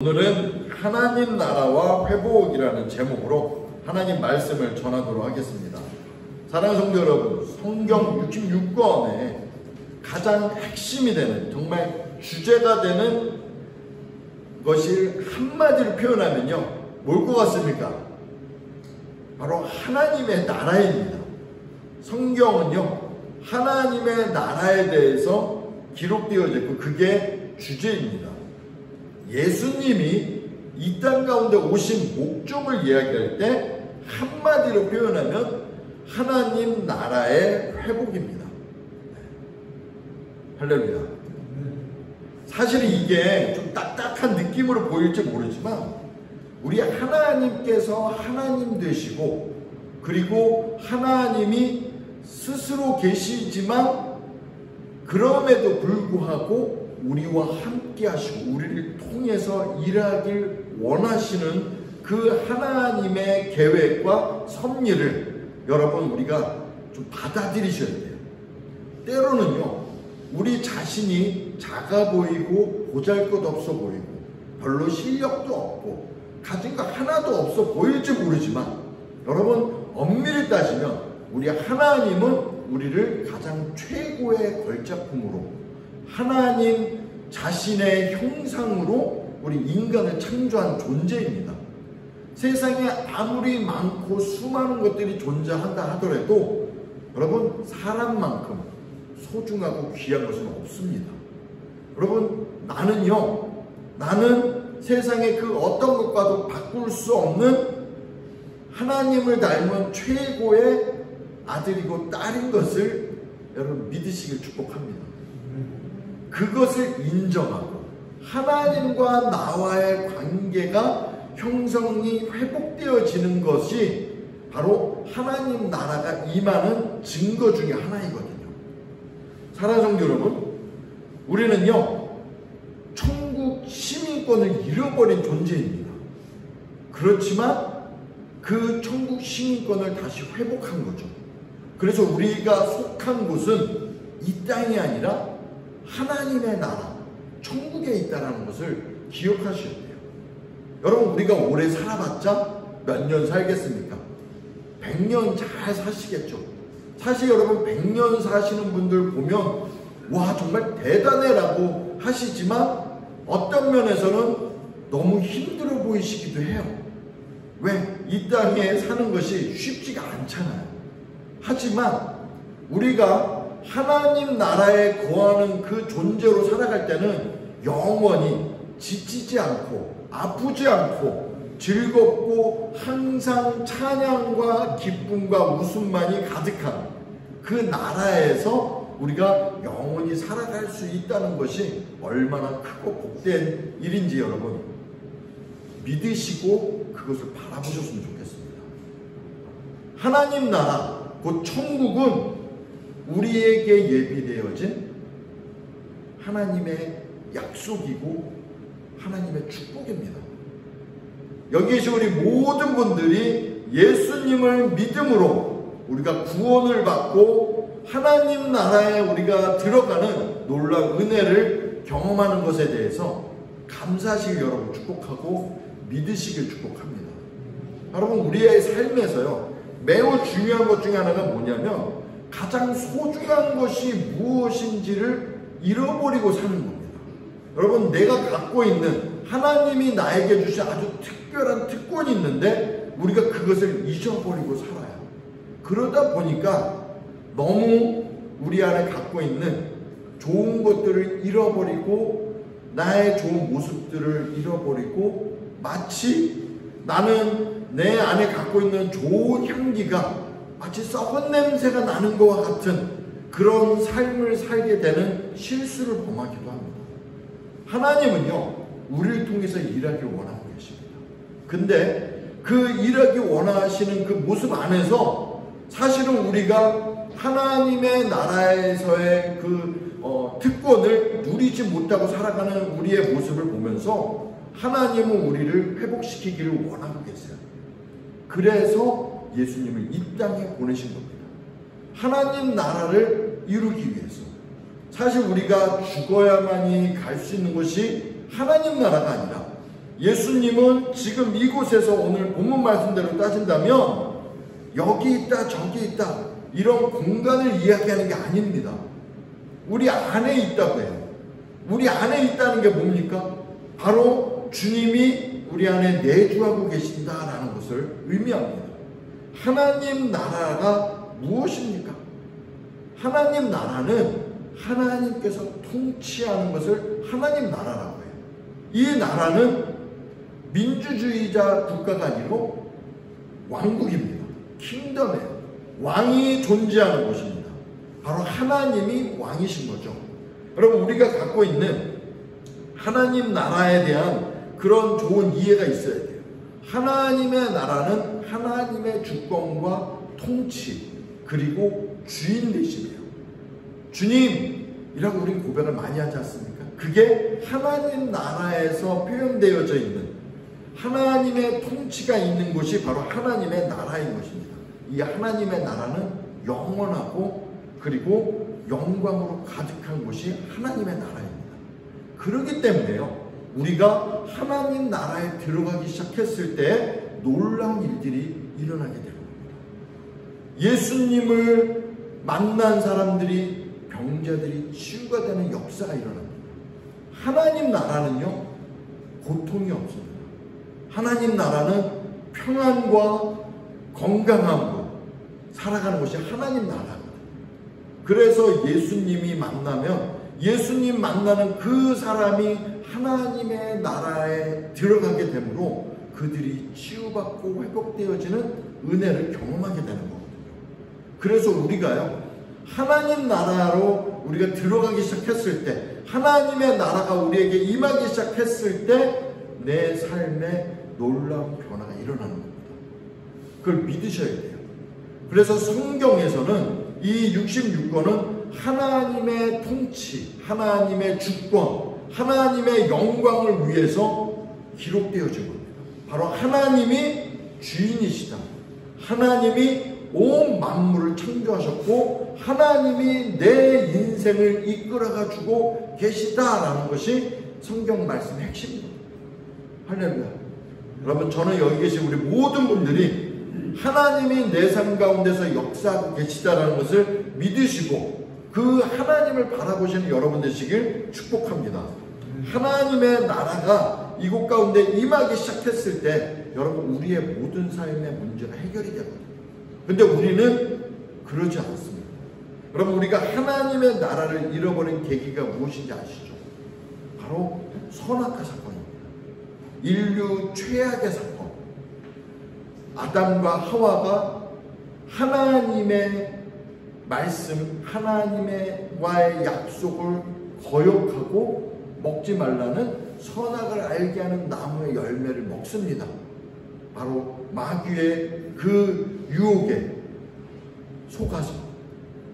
오늘은 하나님 나라와 회복이라는 제목으로 하나님 말씀을 전하도록 하겠습니다. 사랑하는 성도 여러분, 성경 66권의 가장 핵심이 되는, 정말 주제가 되는 것이 한마디로 표현하면요, 뭘 것 같습니까? 바로 하나님의 나라입니다. 성경은요, 하나님의 나라에 대해서 기록되어져 있고 그게 주제입니다. 예수님이 이 땅 가운데 오신 목적을 이야기할 때 한마디로 표현하면 하나님 나라의 회복입니다. 할렐루야. 사실 이게 좀 딱딱한 느낌으로 보일지 모르지만 우리 하나님께서 하나님 되시고, 그리고 하나님이 스스로 계시지만 그럼에도 불구하고 우리와 함께 하시고 우리를 통해서 일하길 원하시는 그 하나님의 계획과 섭리를 여러분 우리가 좀 받아들이셔야 돼요. 때로는요, 우리 자신이 작아 보이고 보잘것없어 보이고 별로 실력도 없고 가진 거 하나도 없어 보일지 모르지만, 여러분 엄밀히 따지면 우리 하나님은 우리를 가장 최고의 걸작품으로, 하나님 자신의 형상으로 우리 인간을 창조한 존재입니다. 세상에 아무리 많고 수많은 것들이 존재한다 하더라도 여러분 사람만큼 소중하고 귀한 것은 없습니다. 여러분 나는 세상의 그 어떤 것과도 바꿀 수 없는 하나님을 닮은 최고의 아들이고 딸인 것을 여러분 믿으시길 축복합니다. 그것을 인정하고 하나님과 나와의 관계가 형성이 회복되어지는 것이 바로 하나님 나라가 임하는 증거 중에 하나이거든요. 사랑하는 성도 여러분, 우리는요 천국 시민권을 잃어버린 존재입니다. 그렇지만 그 천국 시민권을 다시 회복한 거죠. 그래서 우리가 속한 곳은 이 땅이 아니라 하나님의 나라, 천국에 있다는 것을 기억하셔야 돼요. 여러분 우리가 오래 살아봤자 몇 년 살겠습니까? 100년 잘 사시겠죠. 사실 여러분 100년 사시는 분들 보면 와 정말 대단해 라고 하시지만 어떤 면에서는 너무 힘들어 보이시기도 해요. 왜? 이 땅에 사는 것이 쉽지가 않잖아요. 하지만 우리가 하나님 나라에 거하는 그 존재로 살아갈 때는 영원히 지치지 않고 아프지 않고 즐겁고 항상 찬양과 기쁨과 웃음만이 가득한 그 나라에서 우리가 영원히 살아갈 수 있다는 것이 얼마나 크고 복된 일인지 여러분 믿으시고 그것을 바라보셨으면 좋겠습니다. 하나님 나라, 곧 천국은 우리에게 예비되어진 하나님의 약속이고 하나님의 축복입니다. 여기 계신 우리 모든 분들이 예수님을 믿음으로 우리가 구원을 받고 하나님 나라에 우리가 들어가는 놀라운 은혜를 경험하는 것에 대해서 감사하시길 여러분 축복하고 믿으시길 축복합니다. 여러분 우리의 삶에서요 매우 중요한 것 중에 하나가 뭐냐면 가장 소중한 것이 무엇인지를 잃어버리고 사는 겁니다. 여러분 내가 갖고 있는 하나님이 나에게 주신 아주 특별한 특권이 있는데 우리가 그것을 잊어버리고 살아요. 그러다 보니까 너무 우리 안에 갖고 있는 좋은 것들을 잃어버리고 나의 좋은 모습들을 잃어버리고 마치 나는 내 안에 갖고 있는 좋은 향기가 마치 썩은 냄새가 나는 것과 같은 그런 삶을 살게 되는 실수를 범하기도 합니다. 하나님은요 우리를 통해서 일하길 원하고 계십니다. 근데 그 일하기 원하시는 그 모습 안에서 사실은 우리가 하나님의 나라에서의 그 특권을 누리지 못하고 살아가는 우리의 모습을 보면서 하나님은 우리를 회복시키기를 원하고 계세요. 그래서 예수님을 이 땅에 보내신 겁니다. 하나님 나라를 이루기 위해서. 사실 우리가 죽어야만이 갈 수 있는 것이 하나님 나라가 아니라 예수님은 지금 이곳에서 오늘 본문 말씀대로 따진다면 여기 있다 저기 있다 이런 공간을 이야기하는 게 아닙니다. 우리 안에 있다고 해요. 우리 안에 있다는 게 뭡니까? 바로 주님이 우리 안에 내주하고 계신다라는 것을 의미합니다. 하나님 나라가 무엇입니까? 하나님 나라는 하나님께서 통치하는 것을 하나님 나라라고 해요. 이 나라는 민주주의자 국가가 아니고 왕국입니다. 킹덤이에요. 왕이 존재하는 곳입니다. 바로 하나님이 왕이신 거죠. 여러분, 우리가 갖고 있는 하나님 나라에 대한 그런 좋은 이해가 있어야 돼요. 하나님의 나라는 하나님의 주권과 통치 그리고 주인 되심이에요. 주님이라고 우리는 고백을 많이 하지 않습니까? 그게 하나님 나라에서 표현되어져 있는 하나님의 통치가 있는 곳이 바로 하나님의 나라인 것입니다. 이 하나님의 나라는 영원하고 그리고 영광으로 가득한 곳이 하나님의 나라입니다. 그렇기 때문에요, 우리가 하나님 나라에 들어가기 시작했을 때 놀라운 일들이 일어나게 되는 겁니다. 예수님을 만난 사람들이, 병자들이 치유가 되는 역사가 일어납니다. 하나님 나라는요, 고통이 없습니다. 하나님 나라는 평안과 건강함으로 살아가는 것이 하나님 나라입니다. 그래서 예수님이 만나면 예수님 만나는 그 사람이 하나님의 나라에 들어가게 되므로 그들이 치유받고 회복되어지는 은혜를 경험하게 되는 거거든요. 그래서 우리가요, 하나님 나라로 우리가 들어가기 시작했을 때, 하나님의 나라가 우리에게 임하기 시작했을 때 내 삶에 놀라운 변화가 일어나는 겁니다. 그걸 믿으셔야 돼요. 그래서 성경에서는 이 66권은 하나님의 통치, 하나님의 주권, 하나님의 영광을 위해서 기록되어진 겁니다. 바로 하나님이 주인이시다. 하나님이 온 만물을 창조하셨고 하나님이 내 인생을 이끌어가지고 계시다라는 것이 성경 말씀의 핵심입니다. 할렐루야. 여러분, 저는 여기 계신 우리 모든 분들이 하나님이 내 삶 가운데서 역사하고 계시다라는 것을 믿으시고 그 하나님을 바라보시는 여러분 되시길 축복합니다. 하나님의 나라가 이곳 가운데 임하기 시작했을 때 여러분, 우리의 모든 삶의 문제가 해결이 되거든요. 근데 우리는 그러지 않습니다. 여러분, 우리가 하나님의 나라를 잃어버린 계기가 무엇인지 아시죠? 바로 선악과 사건입니다. 인류 최악의 사건. 아담과 하와가 하나님의 말씀, 하나님과의 약속을 거역하고 먹지 말라는 선악을 알게 하는 나무의 열매를 먹습니다. 바로 마귀의 그 유혹에 속아서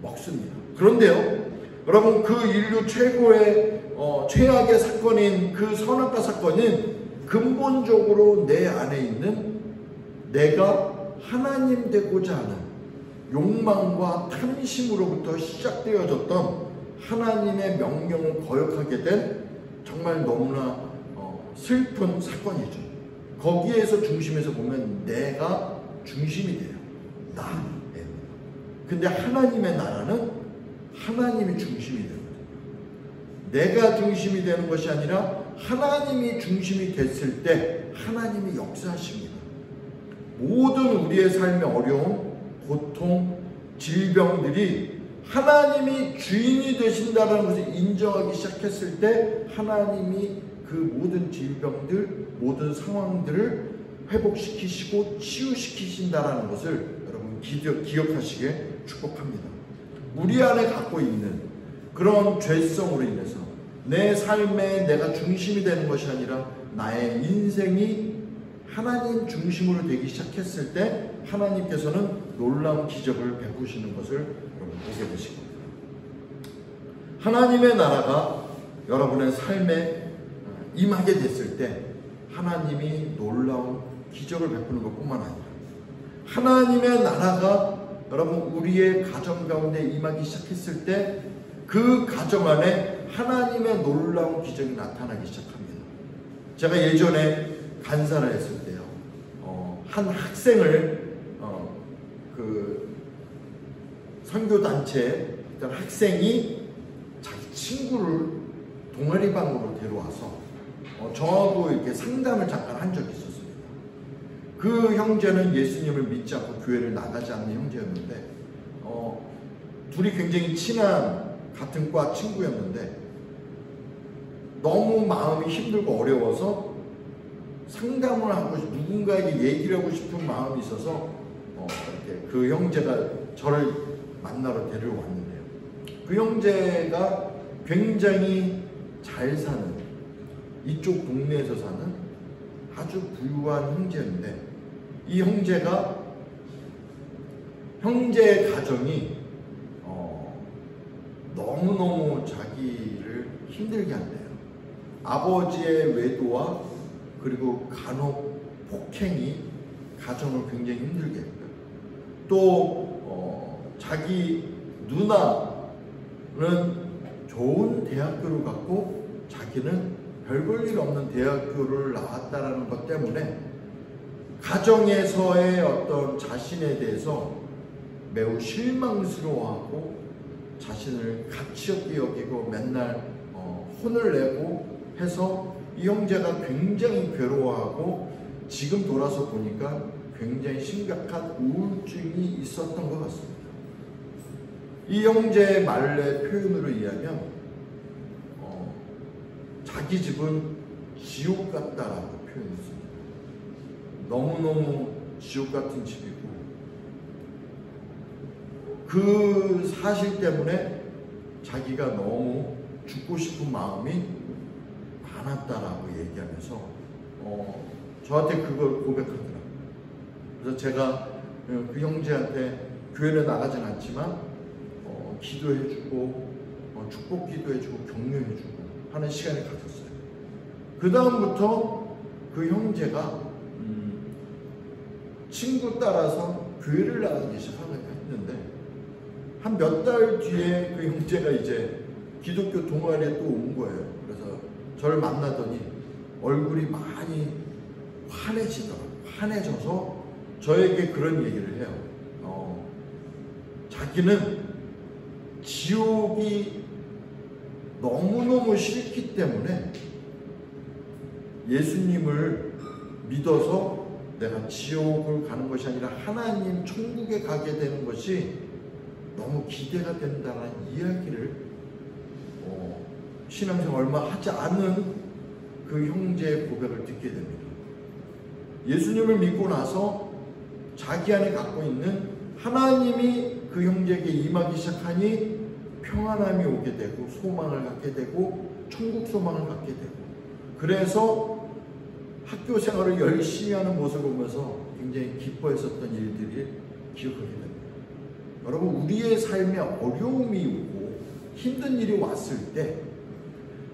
먹습니다. 그런데요, 여러분, 그 인류 최고의 최악의 사건인 그 선악과 사건은 근본적으로 내 안에 있는 내가 하나님 되고자 하는 욕망과 탐심으로부터 시작되어졌던 하나님의 명령을 거역하게 된 정말 너무나 슬픈 사건이죠. 거기에서 중심에서 보면 내가 중심이 돼요. 나. 근데 하나님의 나라는 하나님이 중심이 되거든요. 내가 중심이 되는 것이 아니라 하나님이 중심이 됐을 때 하나님이 역사하십니다. 모든 우리의 삶의 어려움, 고통, 질병들이 하나님이 주인이 되신다는 것을 인정하기 시작했을 때 하나님이 그 모든 질병들, 모든 상황들을 회복시키시고 치유시키신다는 것을 여러분 기억하시게 축복합니다. 우리 안에 갖고 있는 그런 죄성으로 인해서 내 삶에 내가 중심이 되는 것이 아니라 나의 인생이 하나님 중심으로 되기 시작했을 때 하나님께서는 놀라운 기적을 베푸시는 것을 여러분 보게 되실 겁니다. 하나님의 나라가 여러분의 삶에 임하게 됐을 때 하나님이 놀라운 기적을 베푸는 것뿐만 아니라 하나님의 나라가 여러분 우리의 가정 가운데 임하기 시작했을 때 그 가정 안에 하나님의 놀라운 기적이 나타나기 시작합니다. 제가 예전에 간사를 했을 때요. 한 학생을 그 선교단체 어떤 학생이 자기 친구를 동아리방으로 데려와서 저하고 이렇게 상담을 잠깐 한 적이 있었습니다. 그 형제는 예수님을 믿지 않고 교회를 나가지 않는 형제였는데 둘이 굉장히 친한 같은 과 친구였는데 너무 마음이 힘들고 어려워서 상담을 하고 누군가에게 얘기를 하고 싶은 마음이 있어서 이렇게 그 형제가 저를 만나러 데려왔는데요. 그 형제가 굉장히 잘 사는 이쪽 동네에서 사는 아주 부유한 형제인데 이 형제가 형제의 가정이 너무너무 자기를 힘들게 한대요. 아버지의 외도와 그리고 간혹 폭행이 가정을 굉장히 힘들게 했고요. 또 자기 누나는 좋은 대학교를 갔고 자기는 별 볼 일 없는 대학교를 나왔다라는 것 때문에 가정에서의 어떤 자신에 대해서 매우 실망스러워하고 자신을 가치 없게 여기고 맨날 혼을 내고 해서 이 형제가 굉장히 괴로워하고 지금 돌아서 보니까 굉장히 심각한 우울증이 있었던 것 같습니다. 이 형제의 말의 표현으로 의하면 자기 집은 지옥 같다라고 표현했습니다. 너무너무 지옥 같은 집이고 그 사실 때문에 자기가 너무 죽고 싶은 마음이 많았다라고 얘기하면서 저한테 그걸 고백하더라고요. 그래서 제가 그 형제한테 교회를 나가진 않지만 기도해주고 축복 기도해주고 격려해주고 하는 시간을 가졌어요. 그 다음부터 그 형제가 친구 따라서 교회를 나가기 시작했는데 한 몇 달 뒤에 그 형제가 이제 기독교 동아리에 또 온 거예요. 그래서 저를 만나더니 얼굴이 많이 환해지더라고요. 환해져서 저에게 그런 얘기를 해요. 자기는 지옥이 너무너무 싫기 때문에 예수님을 믿어서 내가 지옥을 가는 것이 아니라 하나님 천국에 가게 되는 것이 너무 기대가 된다는 이야기를 신앙생활 얼마 하지 않은 그 형제의 고백을 듣게 됩니다. 예수님을 믿고 나서 자기 안에 갖고 있는 하나님이 그 형제에게 임하기 시작하니 평안함이 오게 되고 소망을 갖게 되고 천국 소망을 갖게 되고 그래서 학교 생활을 열심히 하는 모습을 보면서 굉장히 기뻐했었던 일들이 기억하게 됩니다. 여러분 우리의 삶에 어려움이 오고 힘든 일이 왔을 때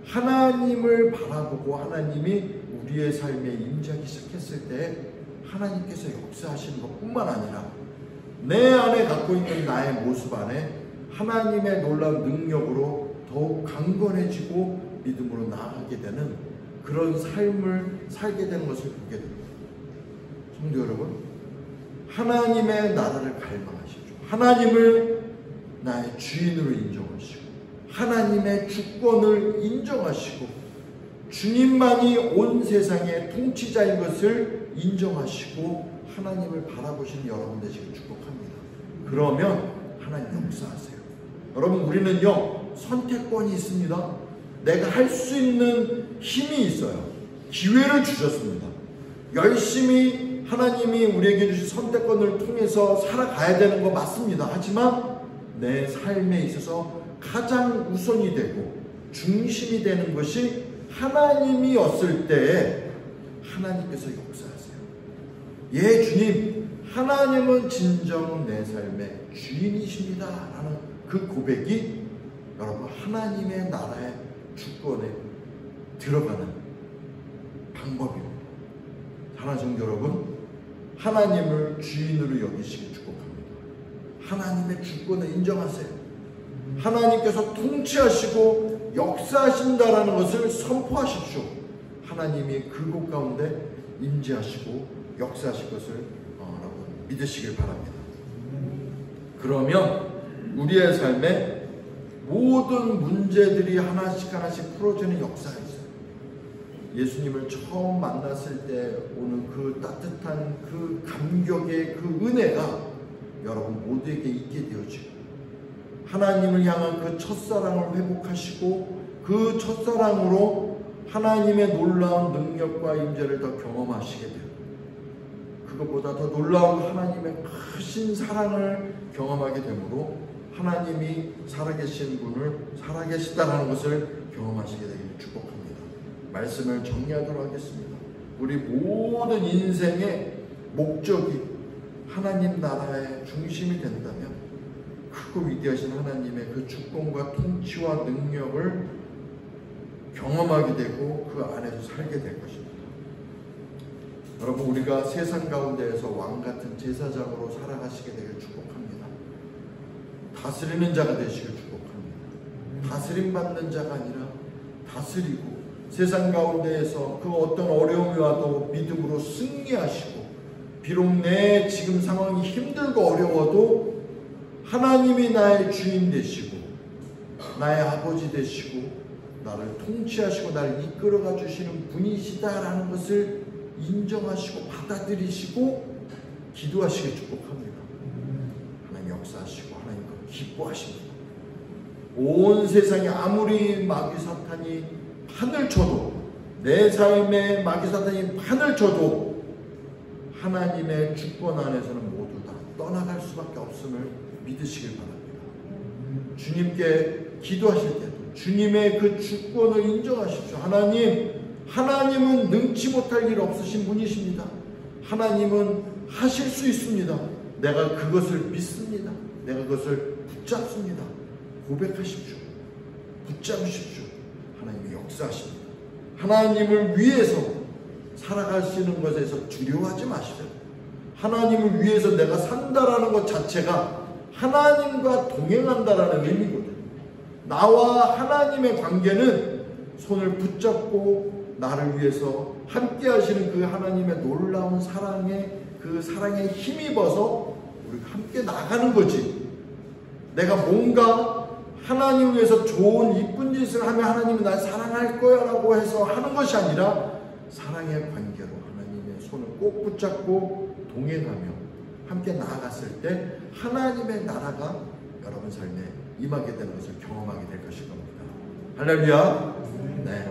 하나님을 바라보고 하나님이 우리의 삶에 임재하기 시작했을 때 하나님께서 역사하시는 것뿐만 아니라 내 안에 갖고 있는 나의 모습 안에 하나님의 놀라운 능력으로 더욱 강건해지고 믿음으로 나아가게 되는 그런 삶을 살게 되는 것을 보게 됩니다. 성도 여러분, 하나님의 나라를 갈망하시죠. 하나님을 나의 주인으로 인정하시고 하나님의 주권을 인정하시고 주님만이 온 세상의 통치자인 것을 인정하시고 하나님을 바라보시는 여러분 되시길 축복합니다. 그러면 하나님 역사하세요. 여러분 우리는요 선택권이 있습니다. 내가 할 수 있는 힘이 있어요. 기회를 주셨습니다. 열심히 하나님이 우리에게 주신 선택권을 통해서 살아가야 되는 거 맞습니다. 하지만 내 삶에 있어서 가장 우선이 되고 중심이 되는 것이 하나님이었을 때에 하나님께서 역사하세요. 예 주님, 하나님은 진정 내 삶의 주인이십니다 라는 그 고백이 여러분 하나님의 나라의 주권에 들어가는 방법입니다. 사랑하는 성도 여러분, 하나님을 주인으로 여기시길 축복합니다. 하나님의 주권을 인정하세요. 하나님께서 통치하시고 역사하신다라는 것을 선포하십시오. 하나님이 그곳 가운데 임재하시고 역사하실 것을 여러분 믿으시길 바랍니다. 그러면 우리의 삶에 모든 문제들이 하나씩 하나씩 풀어지는 역사가 있어요. 예수님을 처음 만났을 때 오는 그 따뜻한 그 감격의 그 은혜가 여러분 모두에게 있게 되어지고, 하나님을 향한 그 첫사랑을 회복하시고 그 첫사랑으로 하나님의 놀라운 능력과 임재를 더 경험하시게 돼요. 그것보다 더 놀라운 하나님의 크신 사랑을 경험하게 되므로 하나님이 살아계신 분을 살아계시다라는 것을 경험하시게 되기를 축복합니다. 말씀을 정리하도록 하겠습니다. 우리 모든 인생의 목적이 하나님 나라의 중심이 된다면 크고 위대하신 하나님의 그 주권과 통치와 능력을 경험하게 되고 그 안에서 살게 될 것입니다. 여러분, 우리가 세상 가운데에서 왕같은 제사장으로 살아가시게 되길 축복합니다. 다스리는 자가 되시길 축복합니다. 다스림받는 자가 아니라 다스리고 세상 가운데에서 그 어떤 어려움이 와도 믿음으로 승리하시고, 비록 내 지금 상황이 힘들고 어려워도 하나님이 나의 주인 되시고 나의 아버지 되시고 나를 통치하시고 나를 이끌어가 주시는 분이시다라는 것을 인정하시고 받아들이시고 기도하시길 축복합니다. 하나님 역사하시고 하나님 기뻐하십니다. 온 세상에 아무리 마귀 사탄이 판을 쳐도, 내 삶에 마귀 사탄이 판을 쳐도 하나님의 주권 안에서는 모두 다 떠나갈 수밖에 없음을 믿으시길 바랍니다. 주님께 기도하실 때도 주님의 그 주권을 인정하십시오. 하나님은 능치 못할 일 없으신 분이십니다. 하나님은 하실 수 있습니다. 내가 그것을 믿습니다. 내가 그것을 붙잡습니다. 고백하십시오. 붙잡으십시오. 하나님이 역사하십니다. 하나님을 위해서 살아가시는 것에서 두려워하지 마시고, 하나님을 위해서 내가 산다라는 것 자체가 하나님과 동행한다라는 의미거든요. 나와 하나님의 관계는 손을 붙잡고 나를 위해서 함께 하시는 그 하나님의 놀라운 사랑에 힘입어서 우리가 함께 나가는 거지. 내가 뭔가 하나님을 위해서 좋은 이쁜 짓을 하면 하나님이 날 사랑할 거야 라고 해서 하는 것이 아니라 사랑의 관계로 하나님의 손을 꼭 붙잡고 동행하며 함께 나아갔을 때 하나님의 나라가 여러분 삶에 임하게 되는 것을 경험하게 될 것일 겁니다. 할렐루야. 네.